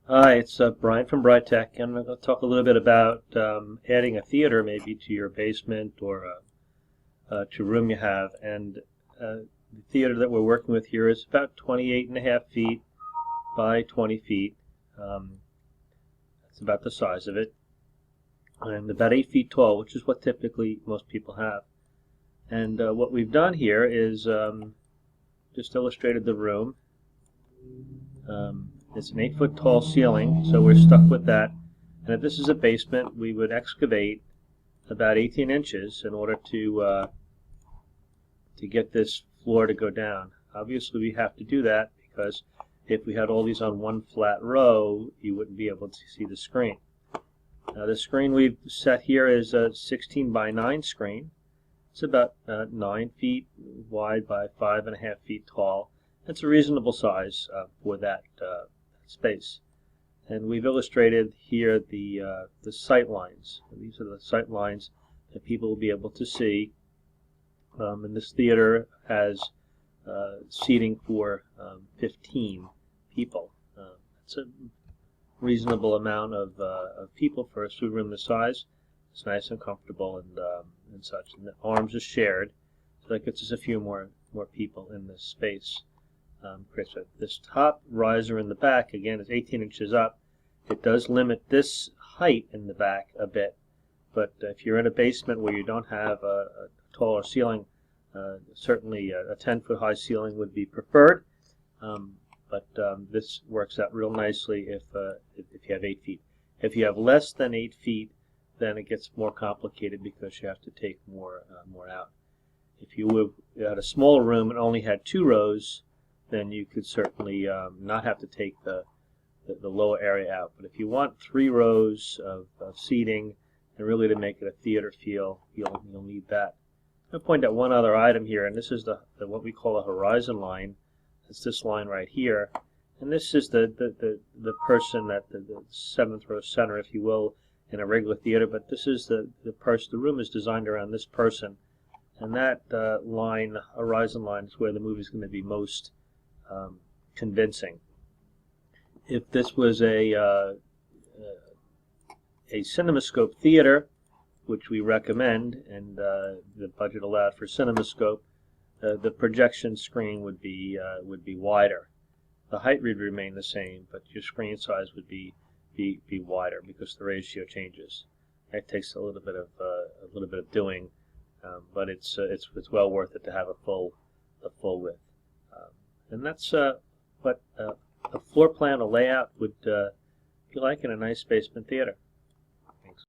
Hi, it's Brian from Bri-Tech, and I'm going to talk a little bit about adding a theater maybe to your basement or to a room you have. And the theater that we're working with here is about 28.5 feet by 20 feet. That's about the size of it. And about 8 feet tall, which is what typically most people have. And what we've done here is just illustrated the room. It's an 8-foot tall ceiling, so we're stuck with that. And if this is a basement, we would excavate about 18 inches in order to get this floor to go down. Obviously, we have to do that because if we had all these on one flat row, you wouldn't be able to see the screen. Now, the screen we've set here is a 16 by 9 screen. It's about 9 feet wide by 5.5 feet tall. It's a reasonable size for that space. And we've illustrated here the sight lines. These are the sight lines that people will be able to see. And this theater has seating for 15 people. It's a reasonable amount of people for a studio room this size. It's nice and comfortable and such. And the arms are shared, so that gets us a few more people in this space. This top riser in the back, again, is 18 inches up. It does limit this height in the back a bit, but if you're in a basement where you don't have a taller ceiling, certainly a 10-foot high ceiling would be preferred, but this works out real nicely if you have 8 feet. If you have less than 8 feet, then it gets more complicated because you have to take more out. If you had a smaller room and only had 2 rows, then you could certainly not have to take the lower area out. But if you want 3 rows of seating and really to make it a theater feel, you'll need that. I'll point out one other item here, and this is the what we call a horizon line. It's this line right here, and this is the person at the 7th row center, if you will, in a regular theater. But this is the person. The room is designed around this person, and that line, horizon line, is where the movie is going to be most convincing. If this was a CinemaScope theater, which we recommend, and the budget allowed for CinemaScope, the projection screen would be wider. The height would remain the same, but your screen size would be wider because the ratio changes. That takes a little bit of doing, but it's well worth it to have a full width. And that's what a floor plan, a layout would be like in a nice basement theater.